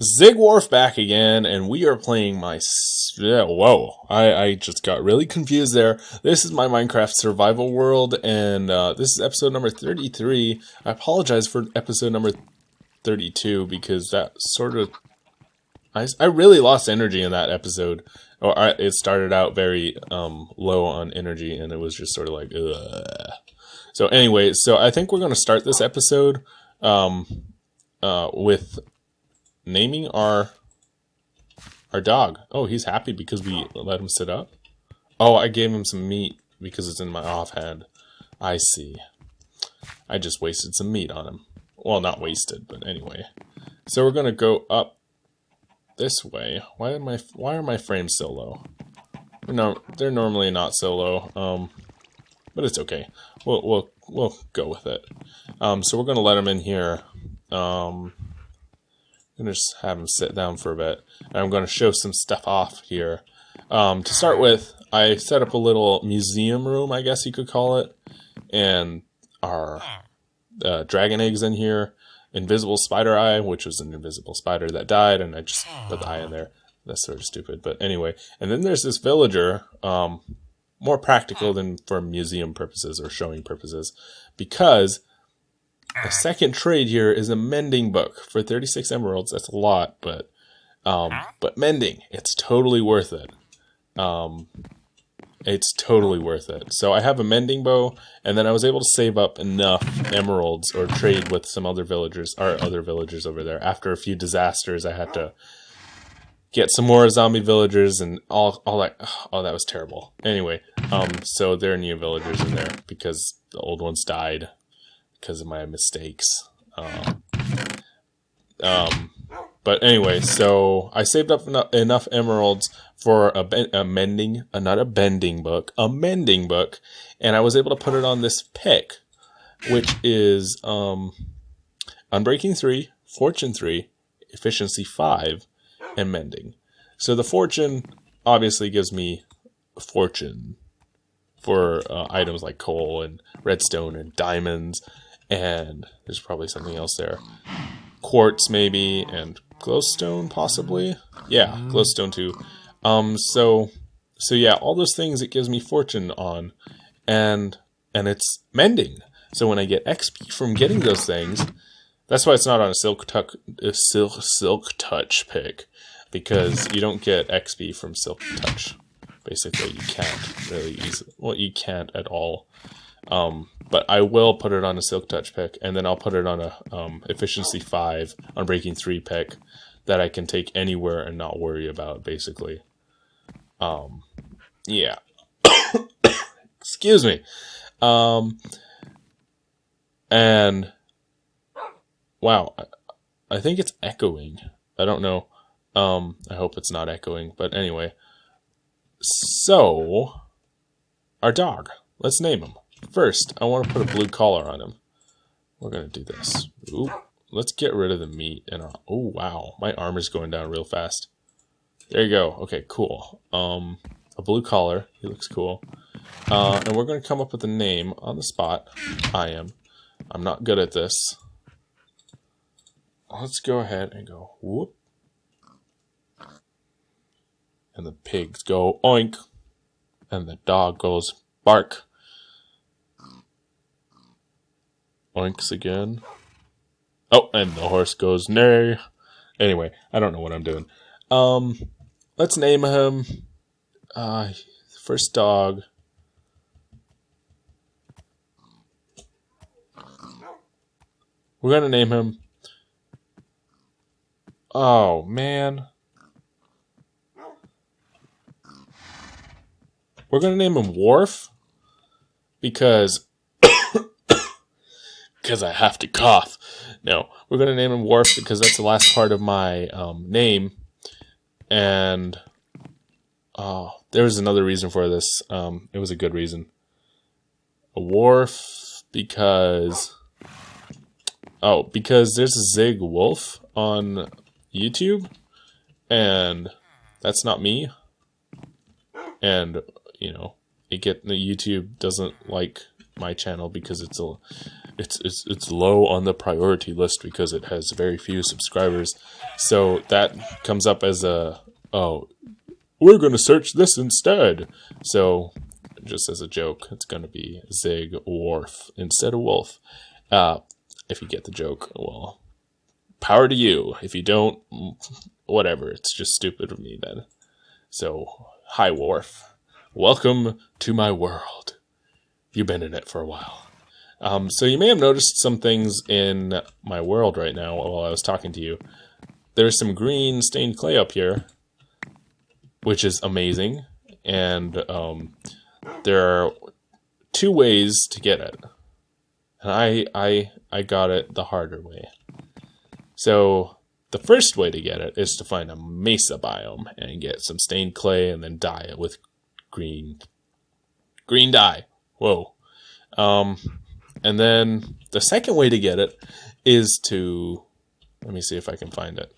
Zigwarf back again, and we are playing my... whoa, I just got really confused there. This is my Minecraft survival world, and this is episode number 33. I apologize for episode number 32, because that sort of... I really lost energy in that episode. It started out very low on energy, and it was just sort of like, ugh. So anyway, so I think we're going to start this episode with naming our dog. Oh, he's happy because we let him sit up. Oh, I gave him some meat because it's in my offhand. I see. I just wasted some meat on him. Well, not wasted, but anyway. So we're going to go up this way. Why are my frames so low? No, they're normally not so low. But it's okay. We'll go with it. So we're gonna let him in here. I'm gonna just have him sit down for a bit, and I'm gonna show some stuff off here. To start with, I set up a little museum room, I guess you could call it, and our dragon eggs in here. Invisible spider eye, which was an invisible spider that died, and I just put the eye in there. That's sort of stupid, but anyway. And then there's this villager, more practical than for museum purposes or showing purposes, because the second trade here is a mending book for 36 emeralds. That's a lot, but mending, it's totally worth it. It's totally worth it. So I have a mending bow, and then I was able to save up enough emeralds or trade with some other villagers over there. After a few disasters, I had to get some more zombie villagers and all that. Oh, that was terrible. Anyway, so there are new villagers in there because the old ones died because of my mistakes. But anyway, so I saved up enough emeralds for a mending book, and I was able to put it on this pick, which is Unbreaking 3, Fortune 3, Efficiency 5, and Mending. So the Fortune obviously gives me fortune for items like coal and redstone and diamonds, and there's probably something else there. Quartz maybe, and glowstone possibly. Yeah, glowstone too. So yeah, all those things it gives me fortune on, and it's mending. So when I get XP from getting those things, that's why it's not on a silk touch pick, because you don't get XP from silk touch. Basically, you can't really easily. Well, you can't at all. But I will put it on a silk touch pick, and then I'll put it on a efficiency 5 Unbreaking 3 pick that I can take anywhere and not worry about, basically. Yeah. Excuse me. And wow, I think it's echoing. I don't know. I hope it's not echoing, but anyway. So, our dog. Let's name him. First, I want to put a blue collar on him. We're going to do this. Ooh, let's get rid of the meat. Oh, wow. My armor's going down real fast. There you go. Okay, cool. A blue collar. He looks cool. And we're going to come up with a name on the spot. I'm not good at this. Let's go ahead and go whoop. And the pigs go oink. And the dog goes bark. Oinks again. Oh, and the horse goes neigh. Anyway, I don't know what I'm doing. Let's name him. First dog. We're gonna name him. Oh man. We're gonna name him Wharf because I have to cough. No, we're going to name him Wharf because that's the last part of my name. And there was another reason for this. It was a good reason. A Wharf because there's a Zig Wolf on YouTube, and that's not me. And, the YouTube doesn't like my channel because it's low on the priority list because it has very few subscribers. So that comes up as oh, we're going to search this instead. So just as a joke, it's going to be Zig Wharf instead of Wolf. If you get the joke, well, power to you. If you don't, whatever. It's just stupid of me then. So, hi Wharf. Welcome to my world. You've been in it for a while. So you may have noticed some things in my world right now while I was talking to you. There's some green stained clay up here, which is amazing. And there are 2 ways to get it. And I got it the harder way. So the first way to get it is to find a mesa biome and get some stained clay and then dye it with green dye. Whoa. And then the second way to get it is to, let me see if I can find it.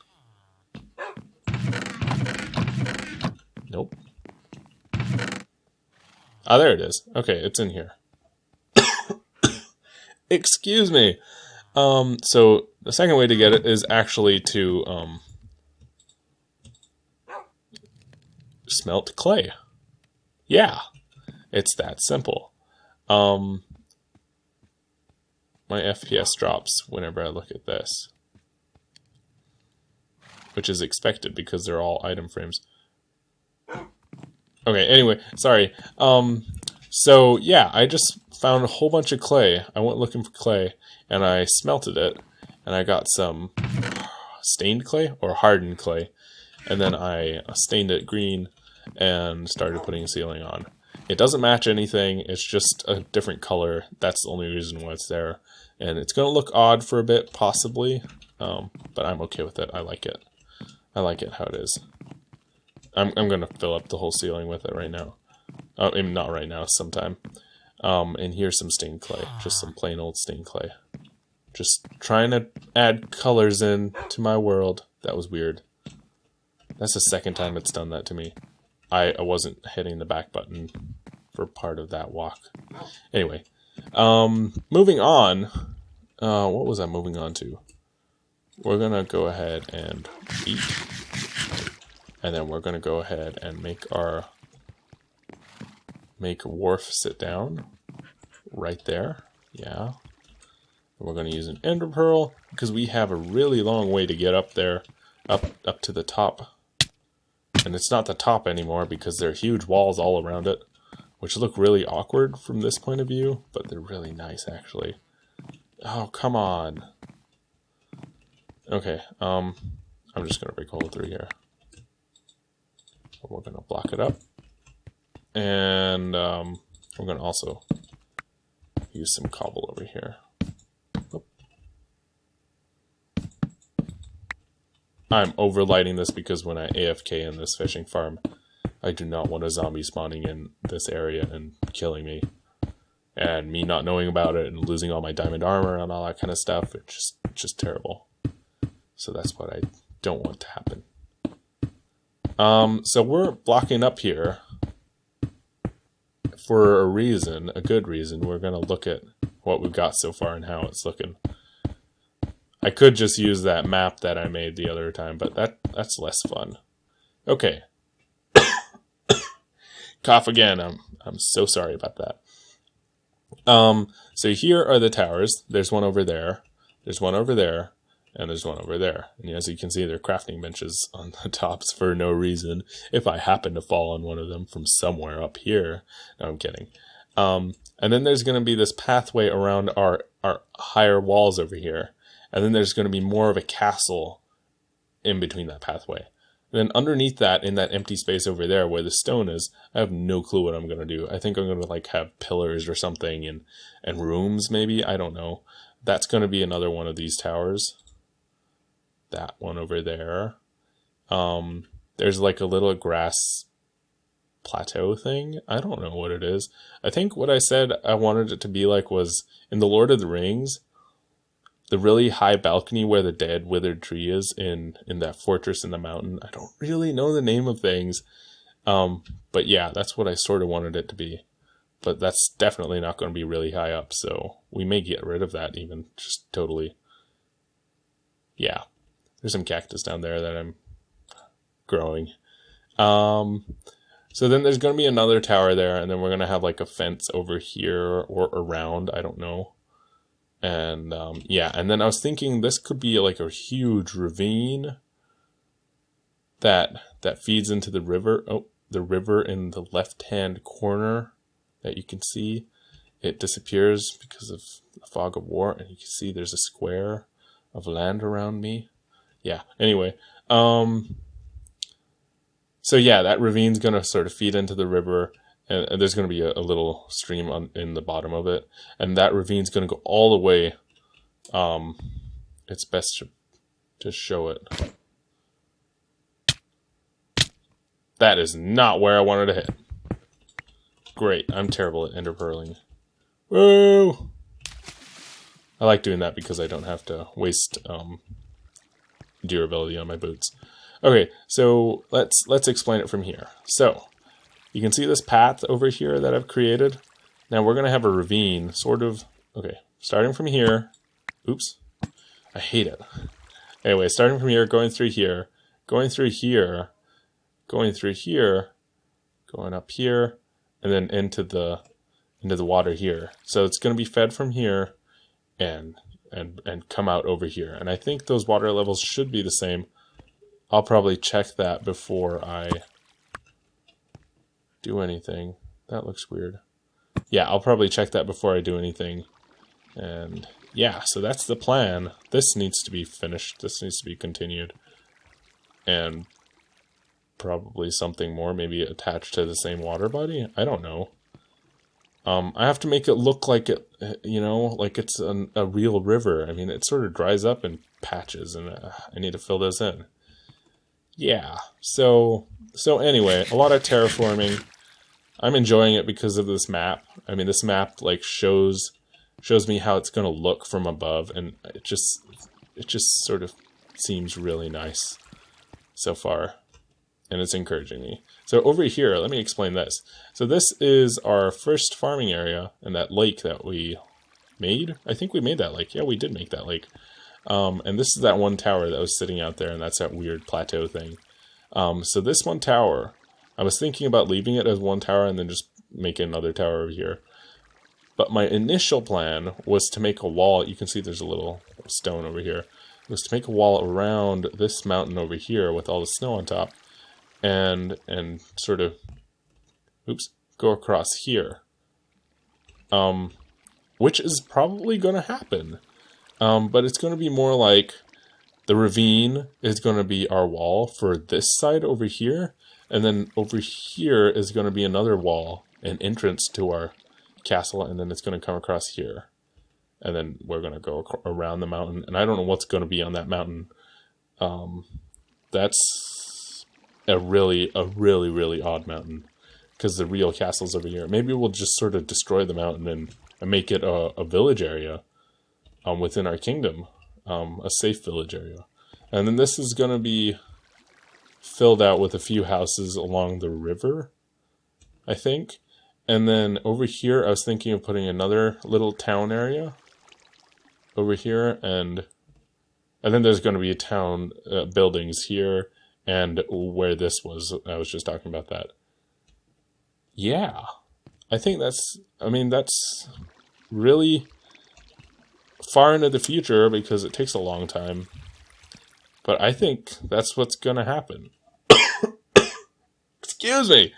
Nope. Ah, there it is. Okay, it's in here. Excuse me. So the second way to get it is actually to smelt clay. Yeah, it's that simple. My FPS drops whenever I look at this, which is expected because they're all item frames. Okay, anyway, sorry. So yeah, I just found a whole bunch of clay. I went looking for clay, and I smelted it, and I got some stained clay, or hardened clay, and then I stained it green, and started putting a ceiling on. It doesn't match anything, it's just a different color. That's the only reason why it's there. And it's going to look odd for a bit, possibly, but I'm okay with it. I like it. I like it how it is. I'm going to fill up the whole ceiling with it right now. Not right now, sometime. And here's some stained clay. Just some plain old stained clay. Just trying to add colors in to my world. That was weird. That's the second time it's done that to me. I wasn't hitting the back button for part of that walk. Anyway. Moving on. What was I moving on to? We're going to go ahead and eat. And then we're going to go ahead and make Wharf sit down right there. Yeah. And we're going to use an ender pearl because we have a really long way to get up there, up to the top. And it's not the top anymore because there are huge walls all around it, which look really awkward from this point of view, but they're really nice actually. Oh, come on. Okay, I'm just going to break hole through here. We're going to block it up. And we're going to also use some cobble over here. Oop. I'm overlighting this because when I AFK in this fishing farm, I do not want a zombie spawning in this area and killing me. And me not knowing about it and losing all my diamond armor and all that kind of stuff. It's just terrible. So that's what I don't want to happen. So we're blocking up here for a reason, a good reason. We're going to look at what we've got so far and how it's looking. I could just use that map that I made the other time, but that's less fun. Okay. Cough again. I'm so sorry about that. So here are the towers. There's one over there. There's one over there. And there's one over there. And as you can see, there are crafting benches on the tops for no reason. If I happen to fall on one of them from somewhere up here. No, I'm kidding. And then there's going to be this pathway around our higher walls over here. And then there's going to be more of a castle in between that pathway. And then underneath that, in that empty space over there where the stone is, I have no clue what I'm going to do. I think I'm going to like have pillars or something and rooms maybe. I don't know. That's going to be another one of these towers. That one over there. There's like a little grass plateau thing. I don't know what it is. I think what I said I wanted it to be like was in the Lord of the Rings, the really high balcony where the dead withered tree is in that fortress in the mountain. I don't really know the name of things. But yeah, that's what I sort of wanted it to be. but that's definitely not going to be really high up, so we may get rid of that even, just totally. Yeah, there's some cactus down there that I'm growing. So then there's going to be another tower there, and then we're going to have like a fence over here or around, I don't know. And yeah, and then I was thinking this could be like a huge ravine that feeds into the river. Oh, the river in the left-hand corner that you can see. It disappears because of the fog of war, and you can see there's a square of land around me. Yeah, anyway. So yeah, that ravine's going to sort of feed into the river, and there's going to be a little stream in the bottom of it. And that ravine's going to go all the way. It's best to show it. That is not where I wanted to hit. Great, I'm terrible at ender pearling. Woo! I like doing that because I don't have to waste durability on my boots. Okay, so let's explain it from here. So, you can see this path over here that I've created. Now we're going to have a ravine, sort of, okay, starting from here. Oops, I hate it. Anyway, starting from here, going through here, going through here, going through here, going up here, and then into the water here. So it's going to be fed from here and come out over here. And I think those water levels should be the same. I'll probably check that before I do anything. That looks weird. Yeah, I'll probably check that before I do anything. And yeah, so that's the plan. This needs to be finished. This needs to be continued. And probably something more, maybe attached to the same water body. I don't know. I have to make it look like it, you know, like it's a real river. I mean, it sort of dries up in patches, and I need to fill those in. Yeah, so anyway, a lot of terraforming. I'm enjoying it because of this map. I mean, this map like shows me how it's going to look from above, and it just sort of seems really nice so far, and it's encouraging me. So over here, let me explain this. So this is our first farming area, and that lake that we made. I think we made that lake. Yeah, we did make that lake. And this is that one tower that was sitting out there, and that's that weird plateau thing. So this one tower, I was thinking about leaving it as one tower and then just making another tower over here. But my initial plan was to make a wall. You can see there's a little stone over here. It was to make a wall around this mountain over here with all the snow on top, and sort of, oops, go across here. Which is probably going to happen. But it's going to be more like the ravine is going to be our wall for this side over here. And then over here is going to be another wall, an entrance to our castle. And then it's going to come across here. And then we're going to go around the mountain. And I don't know what's going to be on that mountain. That's a really odd mountain, because the real castle's over here. Maybe we'll just sort of destroy the mountain and make it a village area. Within our kingdom, a safe village area. And then this is going to be filled out with a few houses along the river, I think. And then over here, I was thinking of putting another little town area over here. And then there's going to be a town buildings here and where this was. I was just talking about that. Yeah, I think that's really far into the future because it takes a long time, but I think that's what's gonna happen. Excuse me.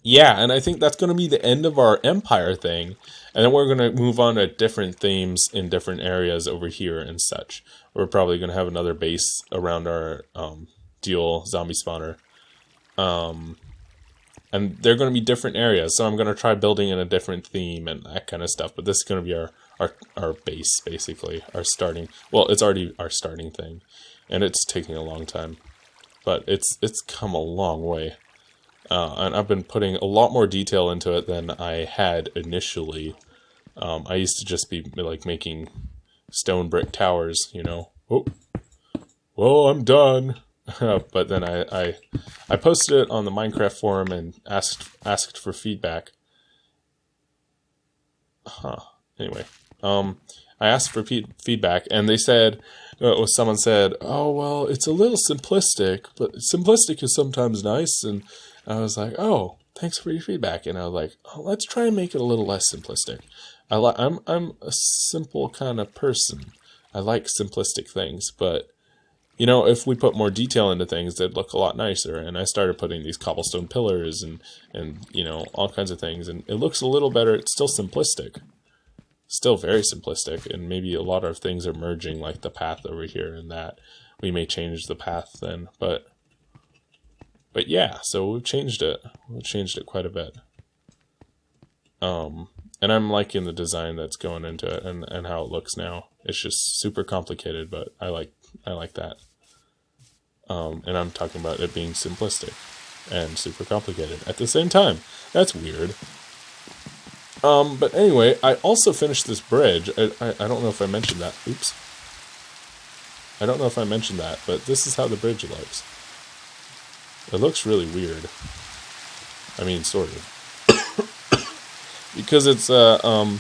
Yeah, and I think that's gonna be the end of our empire thing, and then we're gonna move on to different themes in different areas over here and such. We're probably gonna have another base around our dual zombie spawner. And they're going to be different areas, so I'm going to try building in a different theme and that kind of stuff. But this is going to be our base, basically, our starting. Well, it's already our starting thing, and it's taking a long time, but it's come a long way. And I've been putting a lot more detail into it than I had initially. I used to just be like making stone brick towers, you know. Oh, well, I'm done. But then I posted it on the Minecraft forum and asked for feedback. Anyway, I asked for feedback, and they said, someone said, "Oh well, it's a little simplistic, but simplistic is sometimes nice." And I was like, "Oh, thanks for your feedback." And I was like, "Oh, let's try and make it a little less simplistic." I'm a simple kind of person. I like simplistic things, but you know, if we put more detail into things, they'd look a lot nicer. And I started putting these cobblestone pillars and you know, all kinds of things, and it looks a little better. It's still simplistic. Still very simplistic, and maybe a lot of things are merging, like the path over here, and that we may change the path then. But yeah, so we've changed it. We've changed it quite a bit. And I'm liking the design that's going into it and how it looks now. It's just super complicated, but I like that. And I'm talking about it being simplistic and super complicated at the same time. That's weird. But anyway, I also finished this bridge. I don't know if I mentioned that. Oops. I don't know if I mentioned that, but this is how the bridge looks. It looks really weird. I mean, sort of. Because it's an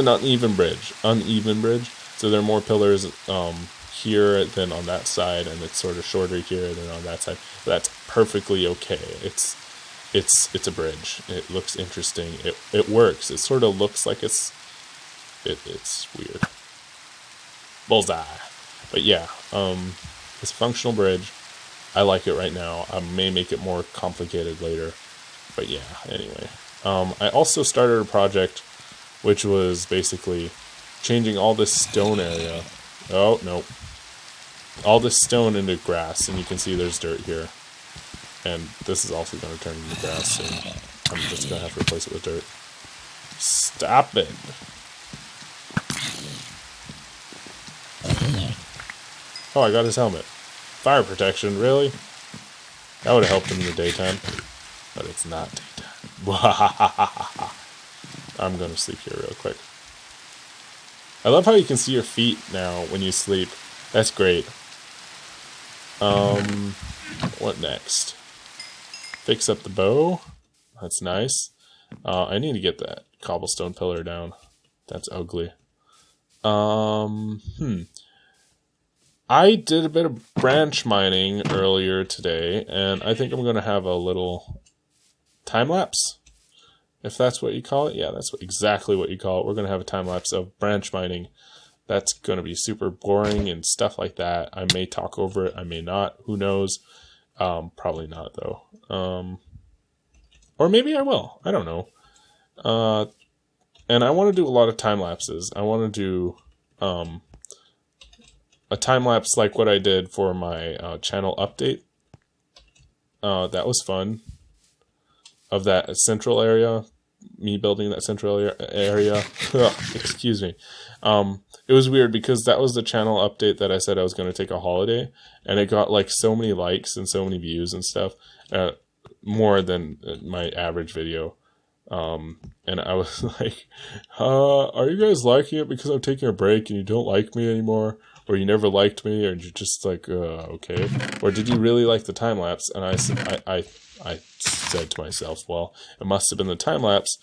uneven bridge. So there are more pillars here than on that side, and it's sort of shorter here than on that side. That's perfectly okay. It's a bridge. It looks interesting. It works. It sort of looks like it's weird. Bullseye. But yeah, it's a functional bridge. I like it right now. I may make it more complicated later. But yeah, anyway. I also started a project which was basically changing all this stone area. Oh, no. All this stone into grass, and you can see there's dirt here. And this is also going to turn into grass soon. I'm just going to have to replace it with dirt. Stop it! Oh, I got his helmet. Fire protection, really? That would have helped him in the daytime. But it's not daytime. I'm going to sleep here real quick. I love how you can see your feet now when you sleep. That's great. What next? Fix up the bow. That's nice. I need to get that cobblestone pillar down. That's ugly. I did a bit of branch mining earlier today, and I think I'm going to have a little time-lapse, if that's what you call it. Yeah, that's exactly what you call it. We're going to have a time-lapse of branch mining. That's going to be super boring and stuff like that. I may talk over it. I may not. Who knows? Probably not, though. Or maybe I will. I don't know. And I want to do a lot of time-lapses. I want to do a time-lapse like what I did for my channel update. That was fun. Of that central area, me building that central area. Excuse me. It was weird because that was the channel update that I said I was going to take a holiday, and it got like so many likes and so many views and stuff, more than my average video. And I was like, are you guys liking it because I'm taking a break and you don't like me anymore? Or you never liked me, or you're just like, okay. Or did you really like the time lapse? And I said to myself, well, it must have been the time lapse,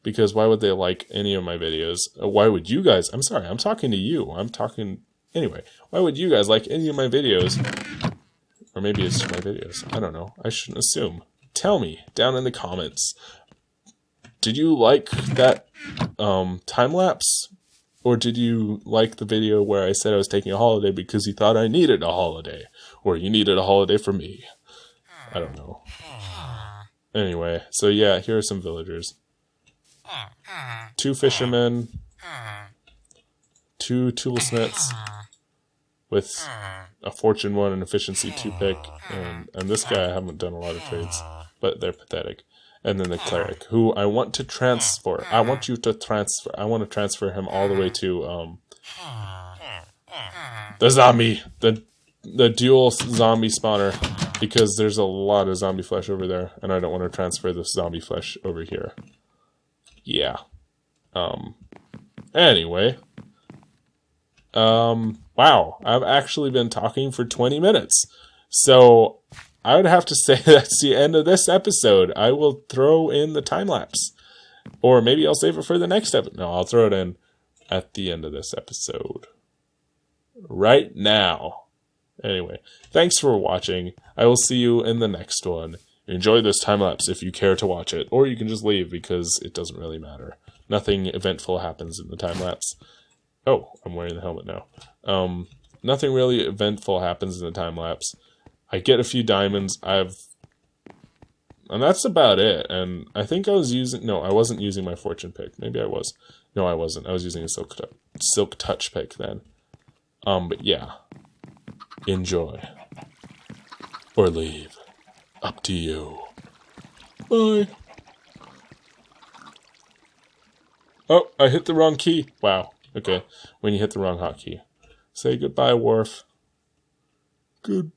because why would they like any of my videos? Why would you guys? I'm sorry, I'm talking to you. Anyway. Why would you guys like any of my videos? Or maybe it's my videos. I don't know. I shouldn't assume. Tell me down in the comments. Did you like that time lapse? Or did you like the video where I said I was taking a holiday because you thought I needed a holiday? Or you needed a holiday for me? I don't know. Anyway, so yeah, here are some villagers. 2 fishermen. 2 toolsmiths. With a fortune 1 and efficiency 2 pick. And this guy, I haven't done a lot of trades. But they're pathetic. And then the cleric, who I want to transfer. I want you to transfer. I want to transfer him all the way to the zombie, the dual zombie spawner, because there's a lot of zombie flesh over there, and I don't want to transfer the zombie flesh over here. Yeah. Anyway. Wow, I've actually been talking for 20 minutes. So I would have to say that's the end of this episode. I will throw in the time lapse. Or maybe I'll save it for the next episode. No, I'll throw it in at the end of this episode. Right now. Anyway, thanks for watching. I will see you in the next one. Enjoy this time lapse if you care to watch it. Or you can just leave because it doesn't really matter. Nothing eventful happens in the time lapse. Oh, I'm wearing the helmet now. Nothing really eventful happens in the time lapse. I get a few diamonds. And that's about it. And I think I wasn't using my fortune pick. Maybe I was. No, I wasn't. I was using a silk touch pick then. But yeah. Enjoy. Or leave. Up to you. Bye. Oh, I hit the wrong key. Wow. Okay. When you hit the wrong hotkey. Say goodbye, Worf. Goodbye.